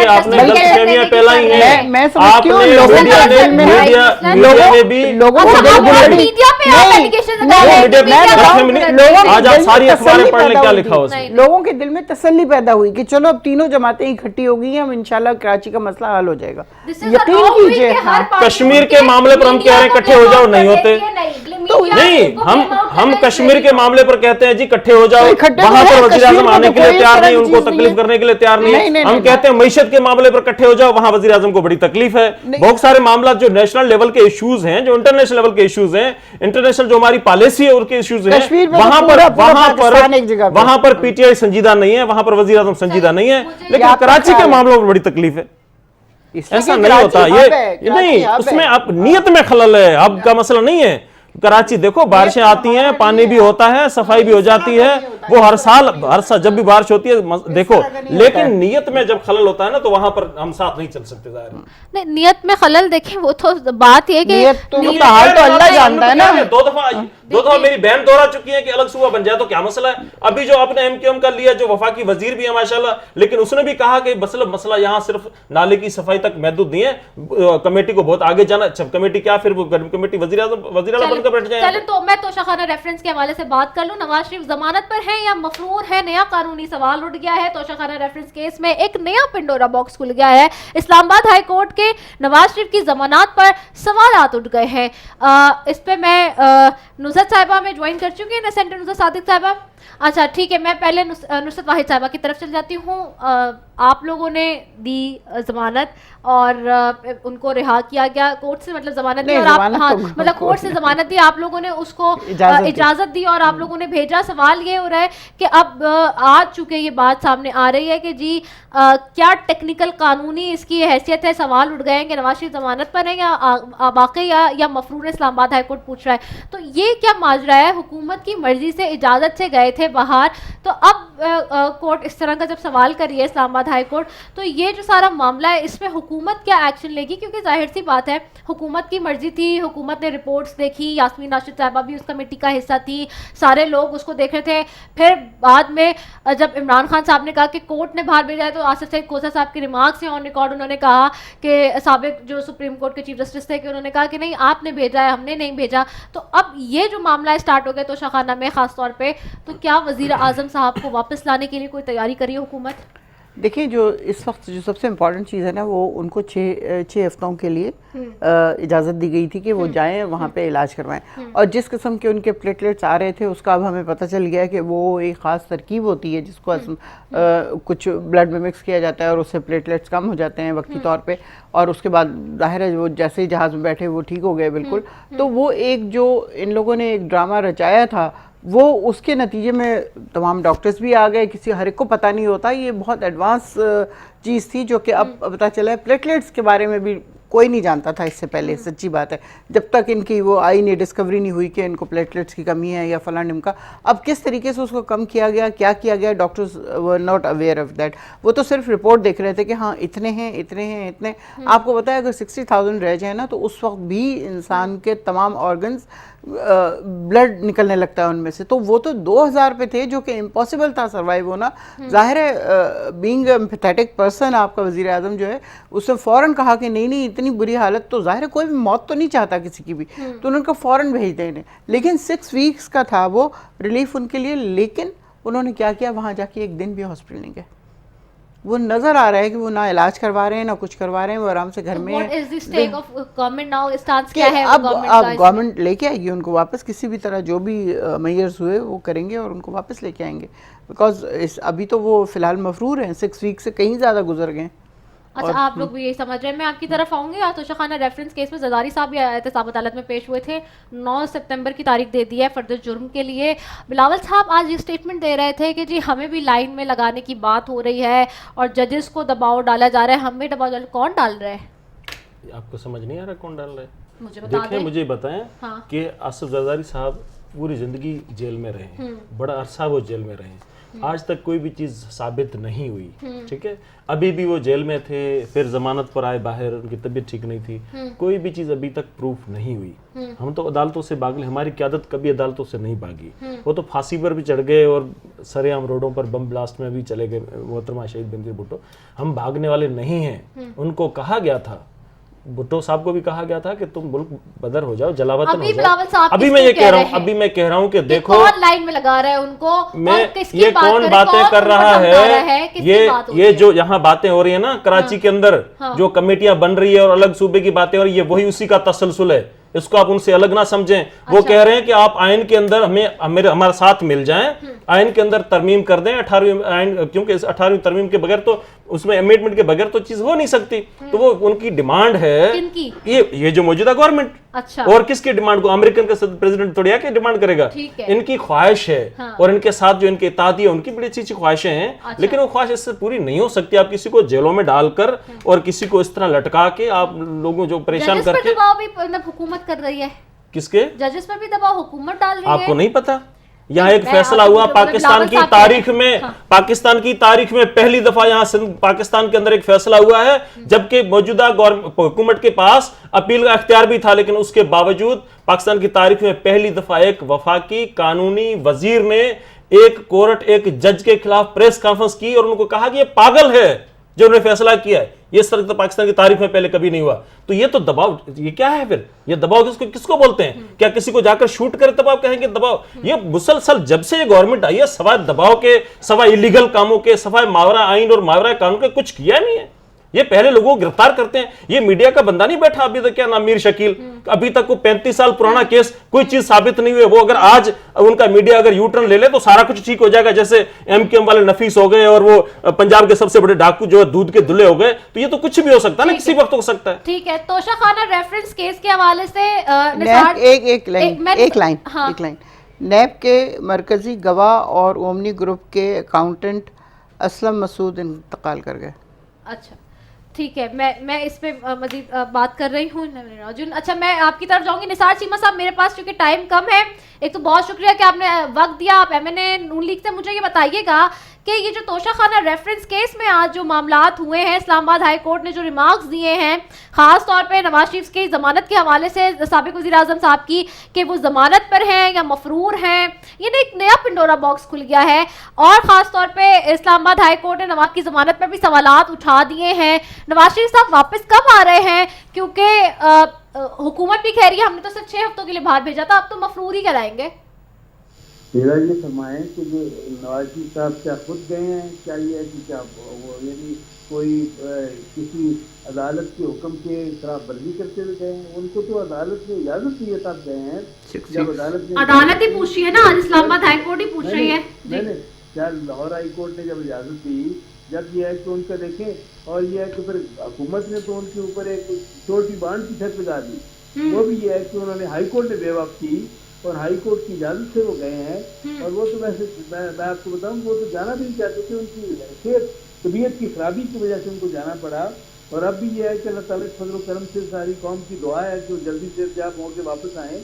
Speaker 7: لوگوں کے دل میں تسلی پیدا ہوئی کہ چلو اب تینوں جماعتیں اکٹھی ہو گئی ہیں, اب انشاءاللہ کراچی کا مسئلہ حل ہو جائے گا. یقین کیجئے.
Speaker 8: کشمیر کے معاملے پر ہم کہہ رہے ہیں اکٹھے ہو جاؤ, نہیں ہوتے. نہیں, ہم کشمیر کے معاملے پر کہتے ہیں جی اکٹھے ہو جاؤ, وہاں پر وزیر اعظم آنے کے لیے تیار نہیں, ان کو تکلیف کرنے کے لیے تیار نہیں. ہم کہتے ہیں معیشت کے معاملے پر اکٹھے ہو جاؤ, وہاں وزیر اعظم کو بڑی تکلیف ہے. بہت سارے معاملات جو نیشنل لیول کے ایشوز ہیں, جو انٹرنیشنل لیول کے ایشوز ہیں, انٹرنیشنل جو ہماری پالیسی ہے ان کے ایشوز ہیں, وہاں پر پی ٹی آئی سنجیدہ نہیں ہے, وہاں پر وزیر اعظم سنجیدہ نہیں ہے. لیکن کراچی کے معاملوں پر بڑی تکلیف ہے. ایسا نہیں ہوتا, یہ نہیں, اس میں اب نیت میں خلل ہے, اب کا مسئلہ نہیں ہے. कराची देखो बारिशें आती हैं, पानी भी होता है, सफाई भी हो जाती है, वो हर साल जब भी बारिश होती है देखो, लेकिन नियत में जब खलल होता है ना तो वहां पर हम साथ नहीं चल सकते।
Speaker 5: नहीं, नियत में खलल देखें वो तो बात ये कि
Speaker 7: हाल तो अल्लाह जानता है ना।
Speaker 8: दो दफा मेरी बहन दोहरा चुकी है कि अलग सूबा बन जाए तो क्या मसला है। अभी जो आपने एमक्यूएम का लिया, जो वफाकी वजीर भी है माशाल्लाह, लेकिन उसने भी कहा कि मसला यहाँ सिर्फ नाले की सफाई तक महदूद नहीं है, कमेटी को बहुत आगे जाना। अच्छा कमेटी क्या, फिर वो कमेटी वजीर आला बनकर बैठ जाए।
Speaker 5: चलो तो मैं तोशाखाना रेफरेंस के हवाले से बात कर लूं। नवाज शरीफ जमानत पर है या मफरूर है, नया कानूनी सवाल उठ गया है। तोशाखाना रेफरेंस केस में एक नया पिंडोरा बॉक्स खुल गया है। इस्लामाबाद हाई कोर्ट के नवाज शरीफ की जमानत पर सवालात उठ गए हैं। इस पे मैं नुसरत साहिबा में ज्वाइन कर चुकी है, सेंटर नुसरत सादिक साहिबा। अच्छा ठीक है, मैं पहले नुसरत वाहिद साहिबा की तरफ चल जाती हूँ। आप लोगों ने दी जमानत और उनको रिहा किया गया कोर्ट से, मतलब जमानत दी और आप मतलब कोर्ट से जमानत दी, आप लोगों ने उसको इजाजत दी और आप लोगों ने भेजा। सवाल ये हो रहा है कि अब आ चुके ये बात सामने आ रही है कि जी क्या टेक्निकल कानूनी इसकी हैसियत है। सवाल उठ गए हैं कि नवाज शरीफ जमानत पर है या बाकी या मफरूर इस्लामाबाद हाई कोर्ट पूछ रहा है। तो ये क्या माजरा है? हुकूमत की मर्जी से इजाज़त से गए थे बाहर, तो अब कोर्ट इस तरह का जब सवाल करी है इस्लामाबाद हाई कोर्ट, तो ये जो सारा मामला है इसमें हुकूमत क्या एक्शन लेगी? क्योंकि जाहिर सी बात है हुकूमत की मर्जी थी, हुकूमत ने रिपोर्ट्स देखी, यास्मीन नाशिद साहिबा भी उस कमेटी का हिस्सा थी, सारे लोग उसको देख रहे थे। फिर बाद में जब इमरान खान साहब ने कहा कि कोर्ट ने बाहर भेजा है, तो आसिफ सईद कोसा साहब के रिमार्क्स हैं ऑन रिकॉर्ड, उन्होंने कहा कि साबिक जो सुप्रीम कोर्ट के चीफ जस्टिस थे कि उन्होंने कहा कि नहीं आपने भेजा है, हमने नहीं भेजा। तो अब ये जो मामला स्टार्ट हो गया तोशाखाना में ख़ास तौर पे, तो क्या वज़ीर आज़म साहब को वापस लाने के लिए कोई तैयारी करी हुकूमत?
Speaker 7: देखिए, जो इस वक्त जो सबसे इम्पॉर्टेंट चीज़ है ना, वो उनको छः हफ्तों के लिए इजाज़त दी गई थी कि वो जाएं वहाँ पे इलाज करवाएं। और जिस किस्म के उनके प्लेटलेट्स आ रहे थे उसका अब हमें पता चल गया कि वो एक ख़ास तरकीब होती है जिसको कुछ ब्लड में मिक्स किया जाता है और उससे प्लेटलेट्स कम हो जाते हैं वक्ती तौर पे, और उसके बाद ज़ाहिर है वो जैसे ही जहाज़ में बैठे वो ठीक हो गए बिल्कुल। तो वो एक जो इन लोगों ने एक ड्रामा रचाया था, वो उसके नतीजे में तमाम डॉक्टर्स भी आ गए, किसी हर एक को पता नहीं होता। ये बहुत एडवांस चीज़ थी जो कि अब पता चला है। प्लेटलेट्स के बारे में भी कोई नहीं जानता था इससे पहले, सच्ची बात है, जब तक इनकी वो आई नहीं, डिस्कवरी नहीं हुई कि इनको प्लेटलेट्स की कमी है या फलां ढिमका। अब किस तरीके से उसको कम किया गया, क्या किया गया, doctors were not aware of that. वो तो सिर्फ रिपोर्ट देख रहे थे कि हाँ इतने हैं इतने हैं इतने। आपको पता है अगर 60,000 रह जाए ना तो उस वक्त भी इंसान के तमाम ऑर्गन्स ब्लड निकलने लगता है उनमें से। तो वो तो 2000 पे थे जो कि इम्पॉसिबल था सर्वाइव होना। जाहिर है बीइंग अ पैथेटिक पर्सन आपका वज़ीर आज़म जो है उसने फ़ौरन कहा कि नहीं नहीं इतनी बुरी हालत, तो जाहिर है कोई भी मौत तो नहीं चाहता किसी की भी, तो उन्होंने फ़ौरन भेज देने। लेकिन 6 वीक्स का था वो रिलीफ उनके लिए, लेकिन उन्होंने क्या किया, वहाँ जाके एक दिन भी हॉस्पिटल नहीं गए। वो नजर आ रहा है कि वो ना इलाज करवा रहे हैं ना कुछ करवा रहे हैं, वो आराम से घर में है। अब गवर्नमेंट लेके आएगी उनको वापस, किसी भी तरह जो भी मेजर्स हुए वो करेंगे और उनको वापस लेके आएंगे, बिकॉज अभी तो वो फिलहाल मफरूर हैं, 6 वीक से कहीं ज़्यादा गुजर गए।
Speaker 5: अच्छा, आप लोग भी यही समझ रहे हैं। मैं आपकी तरफ आऊँगी। तोशाखाना रेफरेंस केस में जरदारी साहब भी एहतसाब अदालत में पेश हुए थे, 9 सितंबर की तारीख दे दी है फर्द जुर्म के लिए। बिलावल साहब आज ये स्टेटमेंट दे रहे थे कि जी हमें भी लाइन में लगाने की बात हो रही है और जजेस को दबाव डाला जा रहा है, हमें दबाव डाल, कौन डाल रहा है?
Speaker 8: आपको समझ नहीं आ रहा कौन डाल रहा है?
Speaker 5: मुझे बता दें।
Speaker 8: देखिए मुझे बताएं कि आसिफ जरदारी साहब पूरी ज़िंदगी जेल में रहे, बड़ा अरसा वो जेल में रहे, आज तक कोई भी चीज़ साबित नहीं हुई, ठीक है। अभी भी वो जेल में थे, फिर जमानत पर आए बाहर, उनकी तबीयत ठीक नहीं थी, कोई भी चीज़ अभी तक प्रूफ नहीं हुई। हम तो अदालतों से भाग ले, हमारी क़यादत कभी अदालतों से नहीं भागी। वो तो फांसी पर भी चढ़ गए और सरेआम रोडों पर बम ब्लास्ट में भी चले गए मोहतरमा शहीद बेनज़ीर भुट्टो। हम भागने वाले नहीं हैं। उनको कहा गया था, भुट्टो साहब को भी कहा गया था कि तुम मुल्क बदर हो जाओ, जलावतन हो जाओ। अभी मैं ये कह रहा हूँ कि देखो
Speaker 5: कौन लाइन में लगा रहा है उनको,
Speaker 8: मैं ये कौन बातें कर रहा है, ये जो यहाँ बातें हो रही है ना कराची के अंदर, जो कमेटियां बन रही है और अलग सूबे की बातें हो रही है, वही उसी का तसलसल है। इसको आप उनसे अलग ना समझें। वो कह रहे हैं कि आप आइन के अंदर हमारा साथ मिल जाएं, आइन के अंदर तरमीम कर दें 18वीं आइन, क्योंकि 18वीं तरमीम के बगैर तो उसमें अमेंडमेंट के बगैर तो चीज हो नहीं सकती। तो वो उनकी डिमांड है, ये जो मौजूदा गवर्नमेंट।
Speaker 5: अच्छा।
Speaker 8: और किसकी डिमांड को? अमेरिकन का प्रेसिडेंट थोड़ी आके डिमांड करेगा, इनकी ख्वाहिश है। और इनके साथ जो इनके इत्तेहादी है उनकी बड़ी अच्छी अच्छी ख्वाहिशें हैं, लेकिन वो ख्वाहिश इससे पूरी नहीं हो सकती। आप किसी को जेलों में डालकर और किसी को इस तरह लटका के आप लोगों जो परेशान करके
Speaker 5: हुकूमत कर रही है,
Speaker 8: کس کے؟
Speaker 5: जजेस पर भी दबाव हुकूमत डाल रही है।
Speaker 8: आपको नहीं पता? यहाँ एक फैसला हुआ पाकिस्तान की तारीख में, पाकिस्तान की तारीख में पहली दफा यहाँ सिंध पाकिस्तान के अंदर एक फैसला हुआ है, जबकि मौजूदा हुकूमत के पास अपील का इख्तियार भी था, लेकिन उसके बावजूद पाकिस्तान की तारीख में पहली दफा एक वफाकी कानूनी वजीर ने एक कोर्ट, एक जज के खिलाफ प्रेस कॉन्फ्रेंस की और उनको कहा कि ये पागल है जो उन्होंने फैसला किया है। ये इस तरह तो पाकिस्तान की तारीख में पहले कभी नहीं हुआ। तो ये तो दबाव, ये क्या है फिर? ये दबाव किसको बोलते हैं? क्या किसी को जाकर शूट करे तब आप कहेंगे दबाव? ये मुसलसल जब से ये गवर्नमेंट आई है, सवाए दबाव के, सवाए इलीगल कामों के, सवाए मावरा आइन और मावरा कानून के कुछ किया नहीं है। ये पहले लोगों को गिरफ्तार करते हैं। ये मीडिया का बंदा नहीं बैठा अभी तक, क्या नाम, मीर शकील, अभी तक को 35 साल पुराना केस, कोई चीज साबित नहीं हुई। वो अगर आज उनका मीडिया अगर यू टर्न ले ले तो सारा कुछ ठीक हो जाएगा, जैसे एमकेएम वाले नफीस हो गए और वो पंजाब के सबसे बड़े डाकू जो है दूध के दुल्हे हो गए। तो ये तो कुछ भी हो सकता है ना, किसी वक्त हो सकता है।
Speaker 5: ठीक है, तोशाखाना रेफरेंस केस के हवाले से
Speaker 7: एक लाइन नैब के मरकजी गवाह और ओमनी ग्रुप के अकाउंटेंट असलम मसूद इंतकाल कर गए।
Speaker 5: अच्छा ठीक है, मैं इस पे मजीद बात कर रही हूँ। अच्छा, मैं आपकी तरफ जाऊंगी। निसार चीमा साहब, मेरे पास चूंकि टाइम कम है, एक तो बहुत शुक्रिया कि आपने वक्त दिया। आप एमएनए नून लीग से मुझे ये बताइएगा कि ये जो तोशाखाना रेफरेंस केस में आज जो मामलात हुए हैं, इस्लामाबाद हाई कोर्ट ने जो रिमार्क्स दिए हैं, ख़ास तौर पे नवाज शरीफ की ज़मानत के हवाले से साबिक़ वज़ीर आज़म साहब की, कि वो ज़मानत पर हैं या मफरूर हैं, ये एक नया पिंडोरा बॉक्स खुल गया है। और ख़ास तौर पे इस्लामाबाद हाई कोर्ट ने नवाज की ज़मानत पर भी सवालात उठा दिए हैं। नवाज शरीफ साहब वापस कब आ रहे हैं? क्योंकि हुकूमत भी कह रही है हमने तो सिर्फ 6 हफ्तों के लिए बाहर भेजा था, अब तो मफरूर ही कराएंगे।
Speaker 6: मेरा ये फरमाएं कि जो नवाज शरीफ साहब क्या खुद गए हैं, क्या ये है कि क्या वो यानी कोई किसी अदालत के हुक्म के खिलाफ वर्जी करते हुए गए हैं? उनको तो अदालत ने इजाजत दी है तब गए हैं, जब
Speaker 5: अदालत ही पूछ रही है ना, आज इस्लामाबाद हाई कोर्ट ही पूछ रही है।
Speaker 6: नहीं, क्या लाहौर हाई कोर्ट ने जब इजाजत दी, जब ये है कि उनका देखें, और ये है कि फिर हुकूमत ने तो उनके ऊपर एक छोटी बांध की छत लगा दी। वो भी ये है कि उन्होंने हाई कोर्ट ने बेवकूफ की और हाई कोर्ट की इजाजत से वो गए हैं। और वो तो वैसे मैं आपको बताऊं, वो तो जाना भी नहीं चाहते थे, उनकी तबीयत की खराबी की वजह से उनको जाना पड़ा। और अब भी ये है कि अल्लाह ताला के फजल करम से सारी कौम की दुआ है कि वो जल्दी से जब होके वापस आए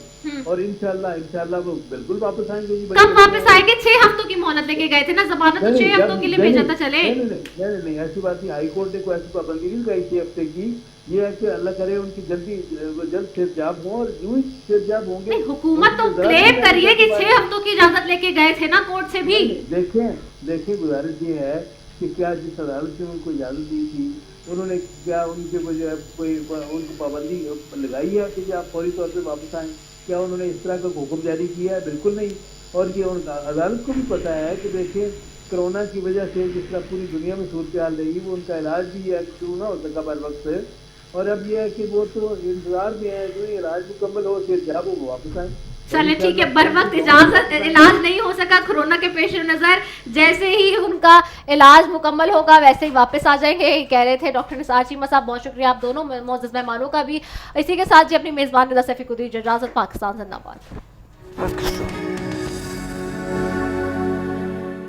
Speaker 6: और इंशाल्लाह वो बिल्कुल वापस आएंगे।
Speaker 5: कब वापस आएंगे? 6 हफ्तों की मोहलत लेके गए थे ना, जमानत तो 6 हफ्तों के लिए भेजा था। चले
Speaker 6: नहीं, ऐसी बात नहीं। हाई कोर्ट ने कोई ऐसी पाबंदी नहीं लगाई 6 हफ्ते की। ये है कि अल्लाह करे उनकी जल्द सेहतयाब हो, और यूं ही सेहतयाब होंगे।
Speaker 5: हुकूमत तो क्लेम कर रही है कि 6 हफ्तों की इजाजत लेके गए थे ना कोर्ट से भी।
Speaker 6: देखें गुजारिश ये है कि क्या जिस अदालत ने उनको इजाजत दी थी, उन्होंने क्या उनके कोई उनको पाबंदी लगाई है कि आप फौरी तौर पे वापस आएँ? क्या उन्होंने इस तरह का हुक्म जारी किया है? बिल्कुल नहीं। और ये उनका अदालत को भी पता है कि देखिए कोरोना की वजह से जिस तरह पूरी दुनिया में सूरत हाल रही, वो उनका इलाज भी है शुरू ना हो सका बर वक्त से। और अब ये है कि वो तो इंतजार में है जो इलाज मुकम्मल हो, फिर जब वो वापस आए।
Speaker 5: चले ठीक है, बर वक्त इलाज नहीं हो सका कोरोना के पेश नज़र, जैसे ही उनका इलाज मुकम्मल होगा वैसे ही वापस आ जाएंगे, कह रहे थे डॉक्टर निसार चीमा साहब। बहुत शुक्रिया आप दोनों मोअज़्ज़ज़ मेहमानों का भी। इसी के साथ जी अपनी मेज़बान रिदा सैफ़ी को दीजिए इजाज़त। पाकिस्तान जिंदाबाद।